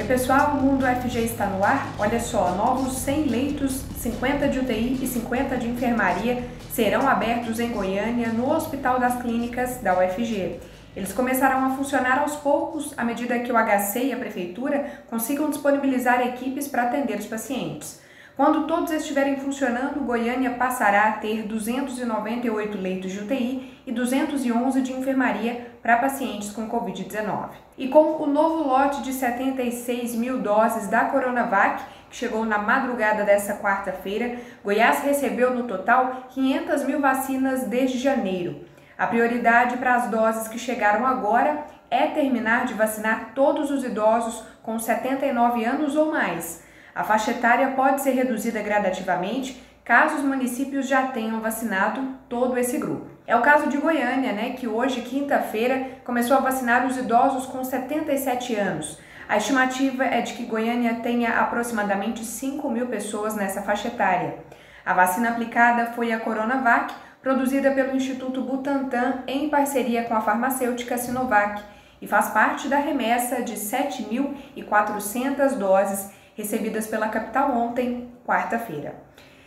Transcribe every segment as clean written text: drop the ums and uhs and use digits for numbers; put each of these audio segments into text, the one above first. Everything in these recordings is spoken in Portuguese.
Oi pessoal, o Mundo UFG está no ar. Olha só, novos 100 leitos, 50 de UTI e 50 de enfermaria serão abertos em Goiânia no Hospital das Clínicas da UFG. Eles começarão a funcionar aos poucos à medida que o HC e a Prefeitura consigam disponibilizar equipes para atender os pacientes. Quando todos estiverem funcionando, Goiânia passará a ter 298 leitos de UTI e 211 de enfermaria para pacientes com Covid-19. E com o novo lote de 76 mil doses da Coronavac, que chegou na madrugada dessa quarta-feira, Goiás recebeu no total 500 mil vacinas desde janeiro. A prioridade para as doses que chegaram agora é terminar de vacinar todos os idosos com 79 anos ou mais. A faixa etária pode ser reduzida gradativamente caso os municípios já tenham vacinado todo esse grupo. É o caso de Goiânia, que hoje, quinta-feira, começou a vacinar os idosos com 77 anos. A estimativa é de que Goiânia tenha aproximadamente 5 mil pessoas nessa faixa etária. A vacina aplicada foi a Coronavac, produzida pelo Instituto Butantan em parceria com a farmacêutica Sinovac, e faz parte da remessa de 7.400 doses recebidas pela capital ontem, quarta-feira.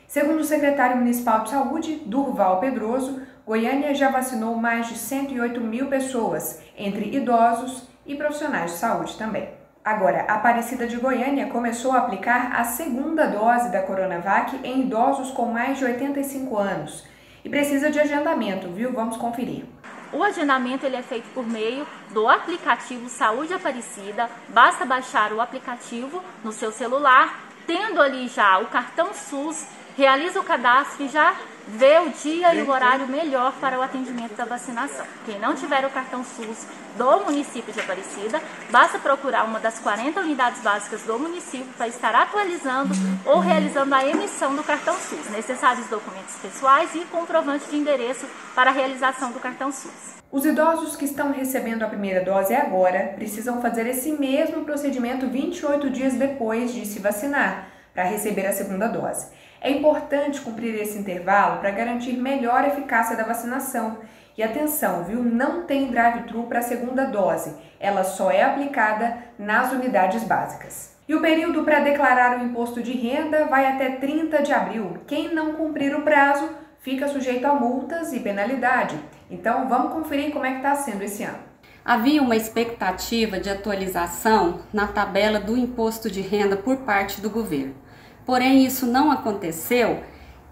Segundo o secretário municipal de saúde, Durval Pedroso, Goiânia já vacinou mais de 108 mil pessoas, entre idosos e profissionais de saúde também. Agora, a Aparecida de Goiânia começou a aplicar a segunda dose da Coronavac em idosos com mais de 85 anos. E precisa de agendamento, viu? Vamos conferir. O agendamento ele é feito por meio do aplicativo Saúde Aparecida. Basta baixar o aplicativo no seu celular, tendo ali já o cartão SUS, realiza o cadastro e já vê o dia e o horário melhor para o atendimento da vacinação. Quem não tiver o cartão SUS do município de Aparecida, basta procurar uma das 40 unidades básicas do município para estar atualizando ou realizando a emissão do cartão SUS. Necessários documentos pessoais e comprovante de endereço para a realização do cartão SUS. Os idosos que estão recebendo a primeira dose agora precisam fazer esse mesmo procedimento 28 dias depois de se vacinar, para receber a segunda dose. É importante cumprir esse intervalo para garantir melhor eficácia da vacinação. E atenção, viu? Não tem drive-thru para a segunda dose. Ela só é aplicada nas unidades básicas. E o período para declarar o imposto de renda vai até 30 de abril. Quem não cumprir o prazo fica sujeito a multas e penalidade. Então vamos conferir como é que está sendo esse ano. Havia uma expectativa de atualização na tabela do imposto de renda por parte do governo. Porém, isso não aconteceu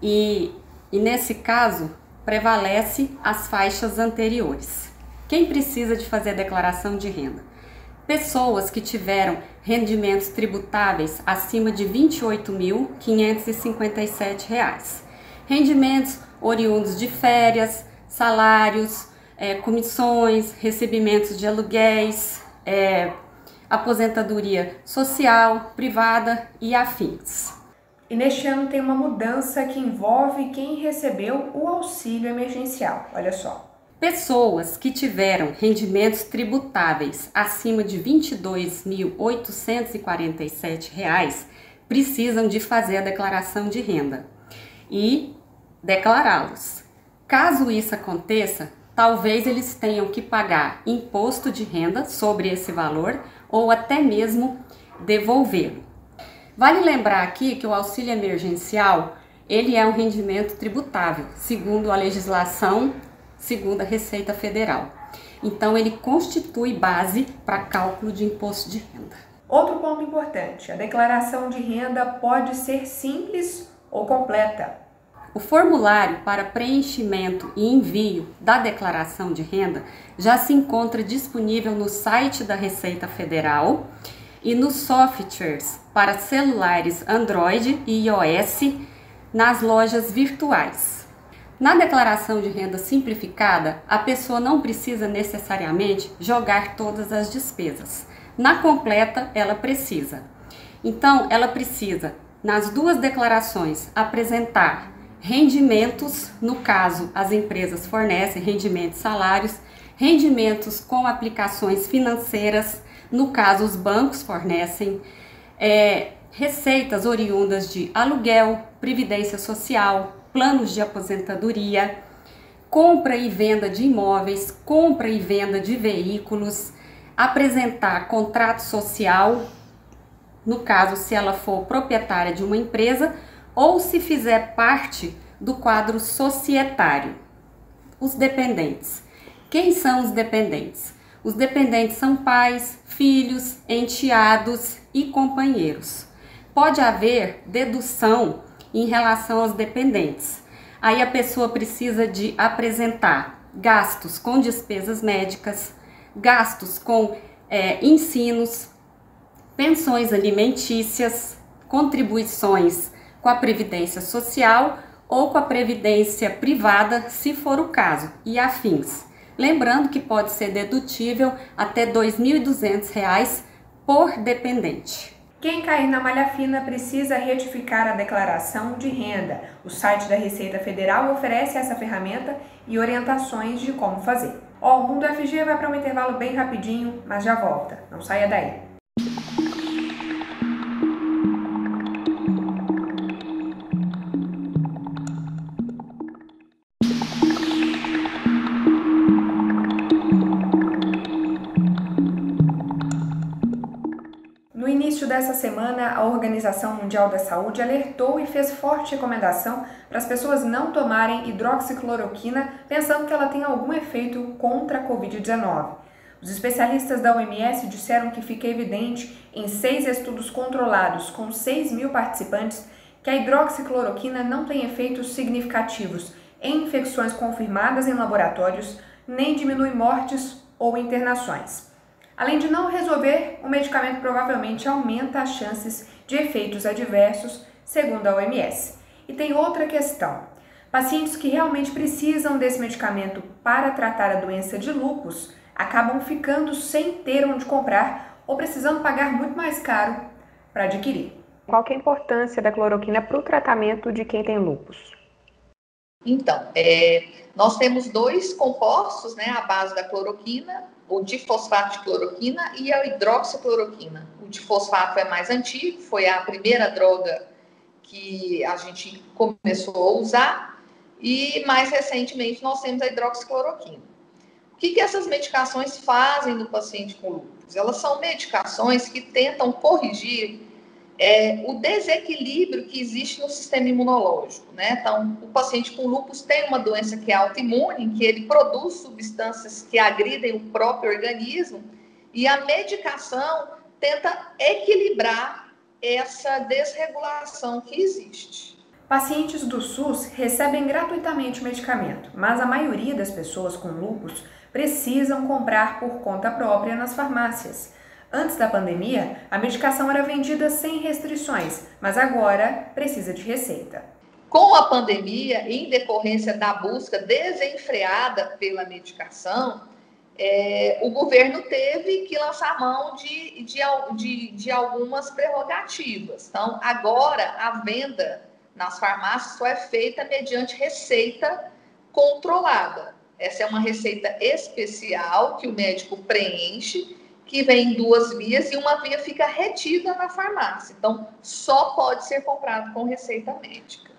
e nesse caso, prevalece as faixas anteriores. Quem precisa de fazer a declaração de renda? Pessoas que tiveram rendimentos tributáveis acima de R$ 28.557. Rendimentos oriundos de férias, salários, comissões, recebimentos de aluguéis, aposentadoria social, privada e afins. E neste ano tem uma mudança que envolve quem recebeu o auxílio emergencial. Olha só. Pessoas que tiveram rendimentos tributáveis acima de R$ 22.847 precisam de fazer a declaração de renda e declará-los. Caso isso aconteça, talvez eles tenham que pagar imposto de renda sobre esse valor ou até mesmo devolvê-lo. Vale lembrar aqui que o auxílio emergencial, ele é um rendimento tributável, segundo a legislação, segundo a Receita Federal. Então, ele constitui base para cálculo de imposto de renda. Outro ponto importante, a declaração de renda pode ser simples ou completa. O formulário para preenchimento e envio da declaração de renda já se encontra disponível no site da Receita Federal e nos softwares para celulares Android e iOS nas lojas virtuais. Na declaração de renda simplificada, a pessoa não precisa necessariamente jogar todas as despesas. Na completa, ela precisa. Então, ela precisa, nas duas declarações, apresentar rendimentos, no caso, as empresas fornecem rendimentos, salários, rendimentos com aplicações financeiras, no caso, os bancos fornecem receitas oriundas de aluguel, previdência social, planos de aposentadoria, compra e venda de imóveis, compra e venda de veículos, apresentar contrato social no caso, se ela for proprietária de uma empresa ou se fizer parte do quadro societário. Os dependentes. Quem são os dependentes? Os dependentes são pais, filhos, enteados e companheiros. Pode haver dedução em relação aos dependentes. Aí a pessoa precisa de apresentar gastos com despesas médicas, gastos com ensinos, pensões alimentícias, contribuições com a Previdência Social ou com a Previdência Privada, se for o caso, e afins. Lembrando que pode ser dedutível até R$ 2.200 por dependente. Quem cair na malha fina precisa retificar a declaração de renda. O site da Receita Federal oferece essa ferramenta e orientações de como fazer. O Mundo FG vai para um intervalo bem rapidinho, mas já volta. Não saia daí. No início dessa semana, a Organização Mundial da Saúde alertou e fez forte recomendação para as pessoas não tomarem hidroxicloroquina, pensando que ela tem algum efeito contra a Covid-19. Os especialistas da OMS disseram que fica evidente em 6 estudos controlados com 6.000 participantes que a hidroxicloroquina não tem efeitos significativos em infecções confirmadas em laboratórios, nem diminui mortes ou internações. Além de não resolver, o medicamento provavelmente aumenta as chances de efeitos adversos, segundo a OMS. E tem outra questão. Pacientes que realmente precisam desse medicamento para tratar a doença de lúpus acabam ficando sem ter onde comprar ou precisando pagar muito mais caro para adquirir. Qual que é a importância da cloroquina para o tratamento de quem tem lúpus? Então, nós temos 2 compostos, né, à base da cloroquina, o difosfato de cloroquina e a hidroxicloroquina. O difosfato é mais antigo, foi a primeira droga que a gente começou a usar, e mais recentemente nós temos a hidroxicloroquina. O que essas medicações fazem no paciente com lúpus? Elas são medicações que tentam corrigir o desequilíbrio que existe no sistema imunológico, né? Então, o paciente com lúpus tem uma doença que é autoimune, em que ele produz substâncias que agridem o próprio organismo, e a medicação tenta equilibrar essa desregulação que existe. Pacientes do SUS recebem gratuitamente o medicamento, mas a maioria das pessoas com lúpus precisam comprar por conta própria nas farmácias. Antes da pandemia, a medicação era vendida sem restrições, mas agora precisa de receita. Com a pandemia, em decorrência da busca desenfreada pela medicação, o governo teve que lançar mão de algumas prerrogativas. Então, agora, a venda nas farmácias só é feita mediante receita controlada. Essa é uma receita especial que o médico preenche, que vem em 2 vias, e uma via fica retida na farmácia. Então, só pode ser comprado com receita médica.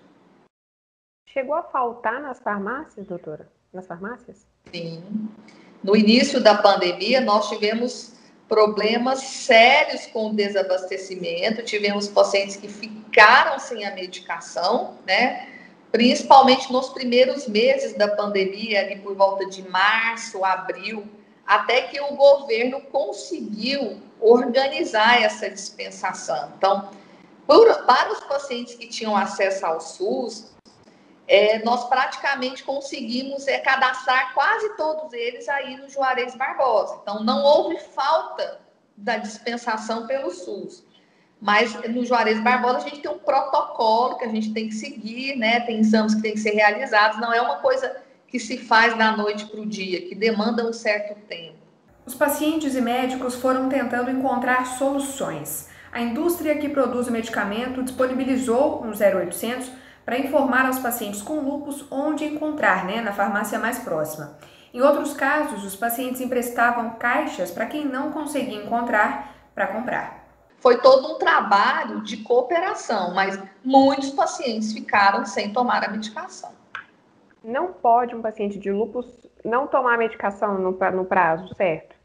Chegou a faltar nas farmácias, doutora? Nas farmácias? Sim. No início da pandemia, nós tivemos problemas sérios com o desabastecimento, tivemos pacientes que ficaram sem a medicação, né? Principalmente nos primeiros meses da pandemia, ali por volta de março, abril, até que o governo conseguiu organizar essa dispensação. Então, para os pacientes que tinham acesso ao SUS, nós praticamente conseguimos cadastrar quase todos eles aí no Juarez Barbosa. Então, não houve falta da dispensação pelo SUS. Mas no Juarez Barbosa a gente tem um protocolo que a gente tem que seguir, né? Tem exames que tem que ser realizados, não é uma coisa que se faz da noite para o dia, que demanda um certo tempo. Os pacientes e médicos foram tentando encontrar soluções. A indústria que produz o medicamento disponibilizou um 0800 para informar aos pacientes com lúpus onde encontrar, na farmácia mais próxima. Em outros casos, os pacientes emprestavam caixas para quem não conseguia encontrar para comprar. Foi todo um trabalho de cooperação, mas muitos pacientes ficaram sem tomar a medicação. Não pode um paciente de lúpus não tomar a medicação no prazo, certo?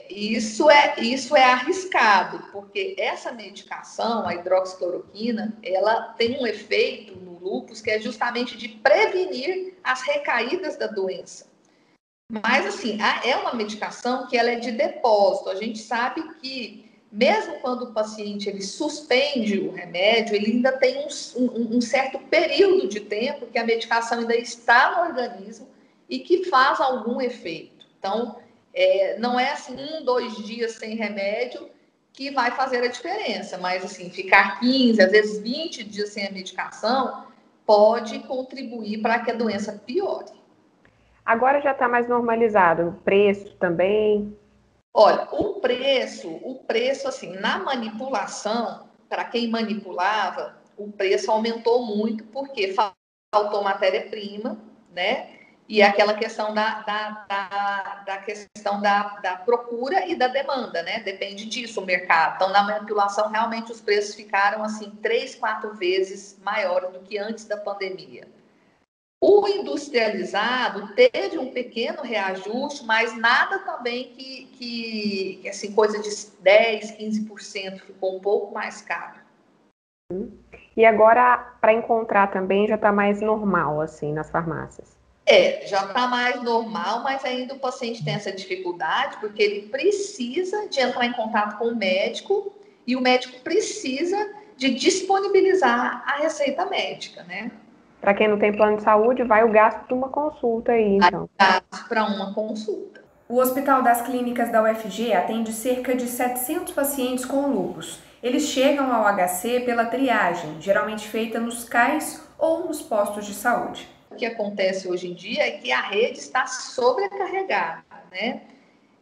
Isso é arriscado, porque essa medicação, a hidroxicloroquina, ela tem um efeito no lúpus que é justamente de prevenir as recaídas da doença. Mas, assim, é uma medicação que ela é de depósito. A gente sabe que, mesmo quando o paciente ele suspende o remédio, ele ainda tem um certo período de tempo que a medicação ainda está no organismo e que faz algum efeito. Então, não é assim 1, 2 dias sem remédio que vai fazer a diferença, mas assim, ficar 15, às vezes 20 dias sem a medicação pode contribuir para que a doença piore. Agora já está mais normalizado, o preço também? Olha, o preço assim, na manipulação, para quem manipulava, o preço aumentou muito porque faltou matéria-prima, né? E aquela questão da procura e da demanda, né? Depende disso o mercado. Então, na manipulação, realmente os preços ficaram assim 3, 4 vezes maiores do que antes da pandemia. O industrializado teve um pequeno reajuste, mas nada também que assim, coisa de 10, 15% ficou um pouco mais caro. E agora, para encontrar também, já está mais normal, assim, nas farmácias? Já está mais normal, mas ainda o paciente tem essa dificuldade, porque ele precisa de entrar em contato com o médico e o médico precisa de disponibilizar a receita médica, né? Para quem não tem plano de saúde, vai o gasto de uma consulta aí, então. Gasto para uma consulta. O Hospital das Clínicas da UFG atende cerca de 700 pacientes com lúpus. Eles chegam ao HC pela triagem, geralmente feita nos CAIS ou nos postos de saúde. O que acontece hoje em dia é que a rede está sobrecarregada, né?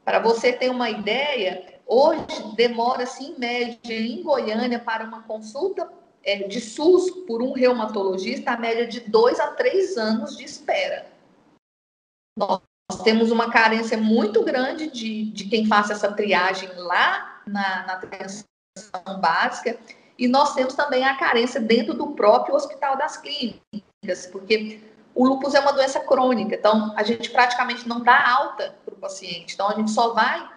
Para você ter uma ideia, hoje demora-se em média em Goiânia para uma consulta de SUS por um reumatologista, a média de 2 a 3 anos de espera. Nós temos uma carência muito grande de quem faça essa triagem lá na atenção básica, e nós temos também a carência dentro do próprio Hospital das Clínicas, porque o lúpus é uma doença crônica, então a gente praticamente não dá alta para o paciente, então a gente só vai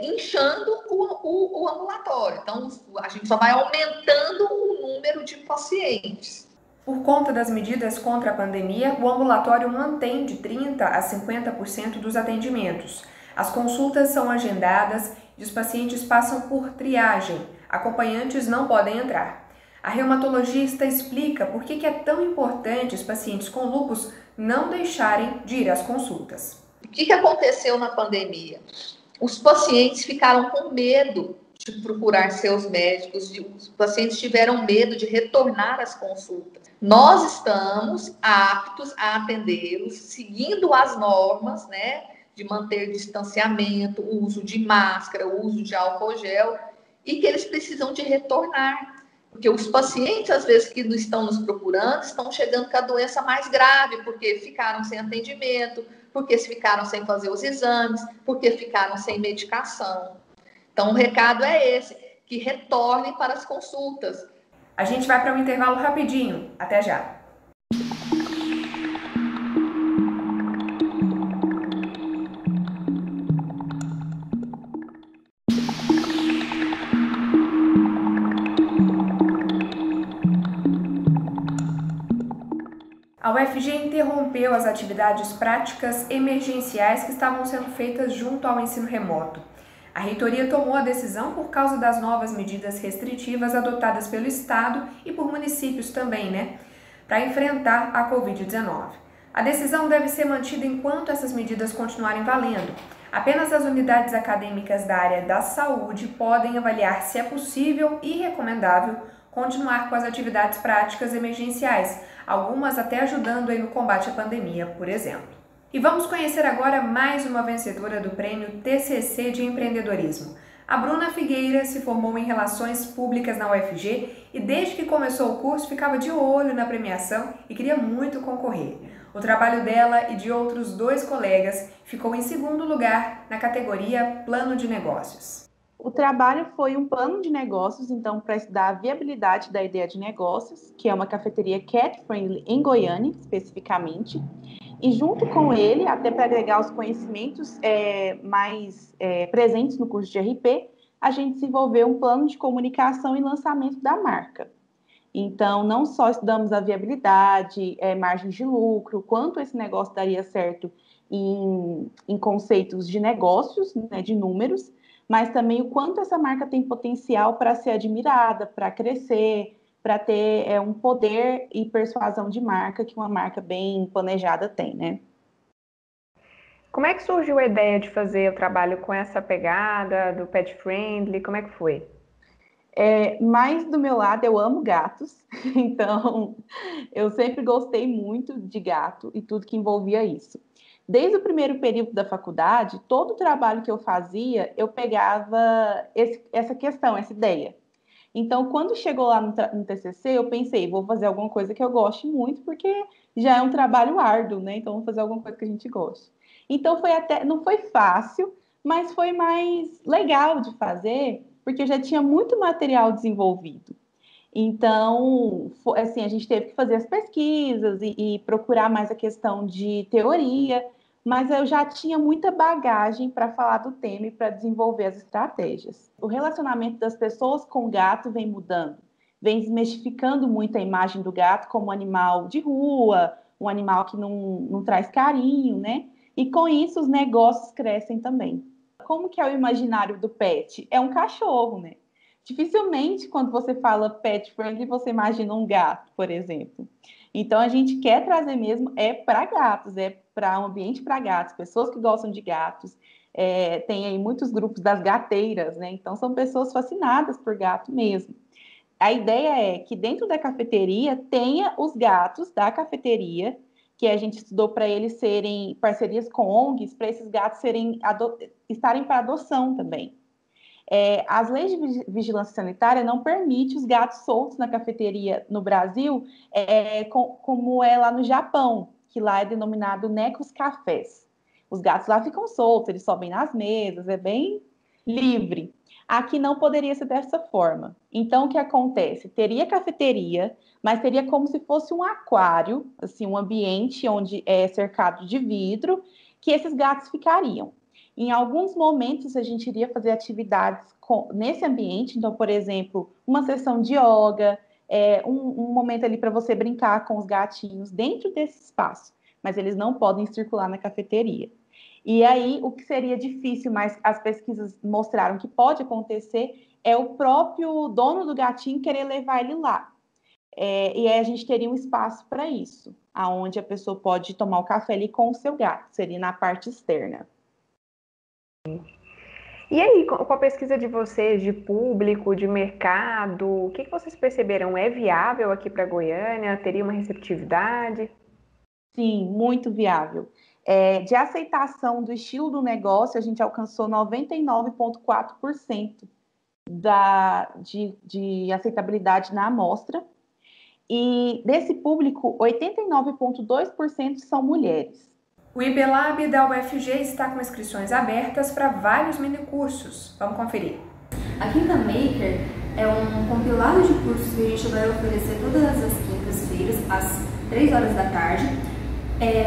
inchando o ambulatório, então a gente só vai aumentando o número de pacientes. Por conta das medidas contra a pandemia, o ambulatório mantém de 30% a 50% dos atendimentos. As consultas são agendadas e os pacientes passam por triagem. Acompanhantes não podem entrar. A reumatologista explica por que é tão importante os pacientes com lúpus não deixarem de ir às consultas. O que aconteceu na pandemia? Os pacientes ficaram com medo de procurar seus médicos, os pacientes tiveram medo de retornar às consultas. Nós estamos aptos a atendê-los, seguindo as normas, né, de manter distanciamento, o uso de máscara, o uso de álcool gel, e que eles precisam de retornar. Porque os pacientes, às vezes, que estão nos procurando, estão chegando com a doença mais grave, porque ficaram sem atendimento, porque ficaram sem fazer os exames, porque ficaram sem medicação. Então, o recado é esse, que retornem para as consultas. A gente vai para um intervalo rapidinho. Até já! A UFG interrompeu as atividades práticas emergenciais que estavam sendo feitas junto ao ensino remoto. A reitoria tomou a decisão por causa das novas medidas restritivas adotadas pelo Estado e por municípios também, para enfrentar a Covid-19. A decisão deve ser mantida enquanto essas medidas continuarem valendo. Apenas as unidades acadêmicas da área da saúde podem avaliar se é possível e recomendável continuar com as atividades práticas emergenciais, algumas até ajudando no combate à pandemia, por exemplo. E vamos conhecer agora mais uma vencedora do prêmio TCC de empreendedorismo. A Bruna Figueira se formou em Relações Públicas na UFG e desde que começou o curso ficava de olho na premiação e queria muito concorrer. O trabalho dela e de outros 2 colegas ficou em segundo lugar na categoria Plano de Negócios. O trabalho foi um plano de negócios, então, para estudar a viabilidade da ideia de negócios, que é uma cafeteria cat-friendly em Goiânia, especificamente. E junto com ele, até para agregar os conhecimentos mais presentes no curso de RP, a gente desenvolveu um plano de comunicação e lançamento da marca. Então, não só estudamos a viabilidade, margens de lucro, quanto esse negócio daria certo em conceitos de negócios, né, de números, mas também o quanto essa marca tem potencial para ser admirada, para crescer, para ter um poder e persuasão de marca que uma marca bem planejada tem, né? Como é que surgiu a ideia de fazer o trabalho com essa pegada do pet friendly? Como é que foi? Mais do meu lado, eu amo gatos, então eu sempre gostei muito de gato e tudo que envolvia isso. Desde o primeiro período da faculdade, todo o trabalho que eu fazia, eu pegava essa questão, essa ideia. Então, quando chegou lá no TCC, eu pensei, vou fazer alguma coisa que eu goste muito, porque já é um trabalho árduo, né? Então, vou fazer alguma coisa que a gente goste. Então, não foi fácil, mas foi mais legal de fazer, porque já tinha muito material desenvolvido. Então, assim, a gente teve que fazer as pesquisas e procurar mais a questão de teoria, mas eu já tinha muita bagagem para falar do tema e para desenvolver as estratégias. O relacionamento das pessoas com o gato vem mudando, vem desmistificando muito a imagem do gato como animal de rua, um animal que não traz carinho, né? E com isso os negócios crescem também. Como que é o imaginário do pet? É um cachorro, né? Dificilmente, quando você fala pet friendly, você imagina um gato, por exemplo. Então, a gente quer trazer mesmo, para gatos, para um ambiente para gatos, pessoas que gostam de gatos. Tem aí muitos grupos das gateiras, né? Então, são pessoas fascinadas por gato mesmo. A ideia é que dentro da cafeteria tenha os gatos da cafeteria, que a gente estudou para eles serem parcerias com ONGs, para esses gatos estarem para adoção também. As leis de vigilância sanitária não permitem os gatos soltos na cafeteria no Brasil, como é lá no Japão, que lá é denominado necos cafés. Os gatos lá ficam soltos, eles sobem nas mesas, é bem livre. Aqui não poderia ser dessa forma. Então, o que acontece? Teria cafeteria, mas teria como se fosse um aquário, assim, um ambiente onde é cercado de vidro, que esses gatos ficariam. Em alguns momentos, a gente iria fazer atividades nesse ambiente. Então, por exemplo, uma sessão de yoga, um momento ali para você brincar com os gatinhos dentro desse espaço. Mas eles não podem circular na cafeteria. E aí, o que seria difícil, mas as pesquisas mostraram que pode acontecer, é o próprio dono do gatinho querer levar ele lá. E aí a gente teria um espaço para isso, aonde a pessoa pode tomar o café ali com o seu gato, seria na parte externa. E aí, com a pesquisa de vocês, de público, de mercado, o que vocês perceberam? É viável aqui para Goiânia? Teria uma receptividade? Sim, muito viável. De aceitação do estilo do negócio, a gente alcançou 99,4% de aceitabilidade na amostra. E desse público, 89,2% são mulheres. O IBLab da UFG está com inscrições abertas para vários minicursos. Vamos conferir. A Quinta Maker é um compilado de cursos que a gente vai oferecer todas as quintas-feiras, às 3 horas da tarde,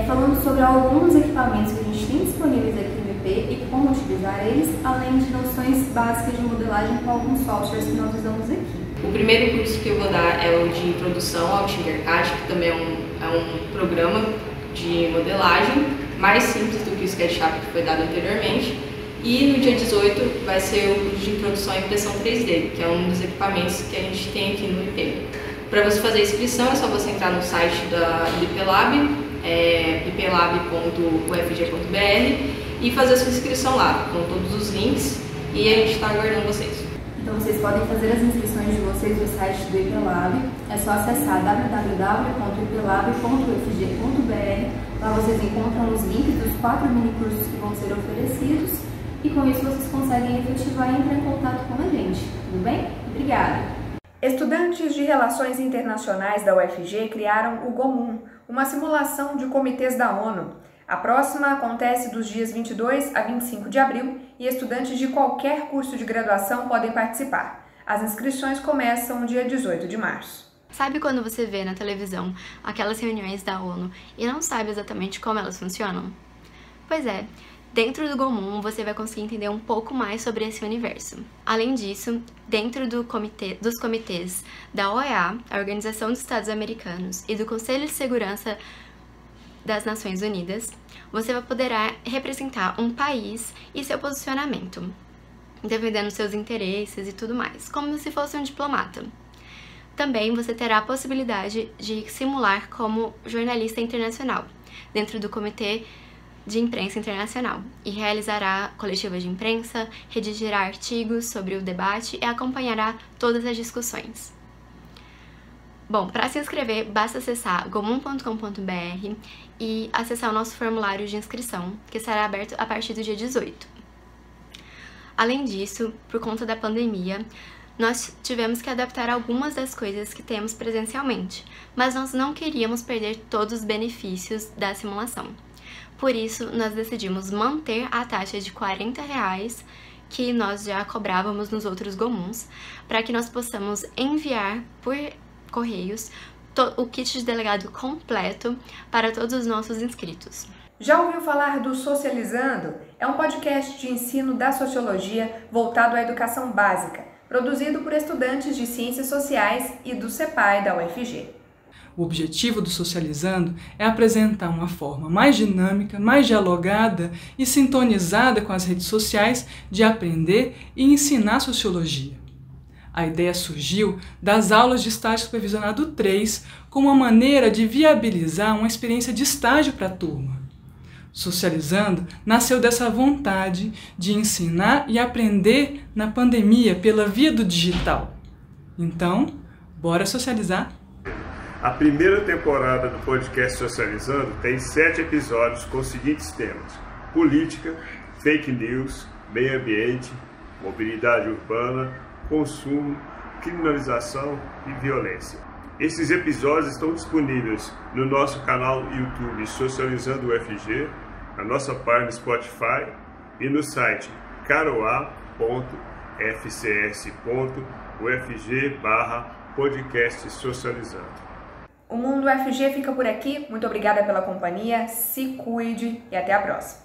falando sobre alguns equipamentos que a gente tem disponíveis aqui no IP e como utilizar eles, além de noções básicas de modelagem com alguns softwares que nós usamos aqui. O primeiro curso que eu vou dar é o de Introdução ao Tinkercad, que também é um programa de modelagem mais simples do que o SketchUp que foi dado anteriormente. E no dia 18 vai ser o curso de Introdução à Impressão 3D, que é um dos equipamentos que a gente tem aqui no IP. Para você fazer a inscrição é só você entrar no site do IPLab, iplab.ufg.br, e fazer a sua inscrição lá, com todos os links, e a gente está aguardando vocês. Então vocês podem fazer as inscrições de vocês no site do IPLab, é só acessar www.iplab.ufg.br, lá vocês encontram os links dos 4 minicursos que vão ser oferecidos, e com isso vocês conseguem efetivar e entrar em contato com a gente, tudo bem? Obrigada! Estudantes de Relações Internacionais da UFG criaram o GOMUN, uma simulação de comitês da ONU. A próxima acontece dos dias 22 a 25 de abril e estudantes de qualquer curso de graduação podem participar. As inscrições começam no dia 18 de março. Sabe quando você vê na televisão aquelas reuniões da ONU e não sabe exatamente como elas funcionam? Pois é, dentro do Gomum você vai conseguir entender um pouco mais sobre esse universo. Além disso, dentro dos comitês da OEA, a Organização dos Estados Americanos, e do Conselho de Segurança das Nações Unidas, você poderá representar um país e seu posicionamento, defendendo seus interesses e tudo mais, como se fosse um diplomata. Também você terá a possibilidade de simular como jornalista internacional, dentro do Comitê de Imprensa Internacional, e realizará coletivas de imprensa, redigirá artigos sobre o debate e acompanhará todas as discussões. Bom, para se inscrever, basta acessar gomum.com.br e acessar o nosso formulário de inscrição, que estará aberto a partir do dia 18. Além disso, por conta da pandemia, nós tivemos que adaptar algumas das coisas que temos presencialmente, mas nós não queríamos perder todos os benefícios da simulação. Por isso, nós decidimos manter a taxa de R$40 que nós já cobrávamos nos outros Gomuns, para que nós possamos enviar por correios o kit de delegado completo para todos os nossos inscritos. Já ouviu falar do Socializando? É um podcast de ensino da sociologia voltado à educação básica, produzido por estudantes de Ciências Sociais e do CEPAI da UFG. O objetivo do Socializando é apresentar uma forma mais dinâmica, mais dialogada e sintonizada com as redes sociais de aprender e ensinar sociologia. A ideia surgiu das aulas de estágio supervisionado 3 como uma maneira de viabilizar uma experiência de estágio para a turma. Socializando nasceu dessa vontade de ensinar e aprender na pandemia pela via do digital. Então, bora socializar? A primeira temporada do podcast Socializando tem 7 episódios com os seguintes temas: política, fake news, meio ambiente, mobilidade urbana, consumo, criminalização e violência. Esses episódios estão disponíveis no nosso canal YouTube Socializando UFG, na nossa página Spotify e no site caroa.fcs.ufg/podcast Socializando. O Mundo UFG fica por aqui. Muito obrigada pela companhia, se cuide e até a próxima.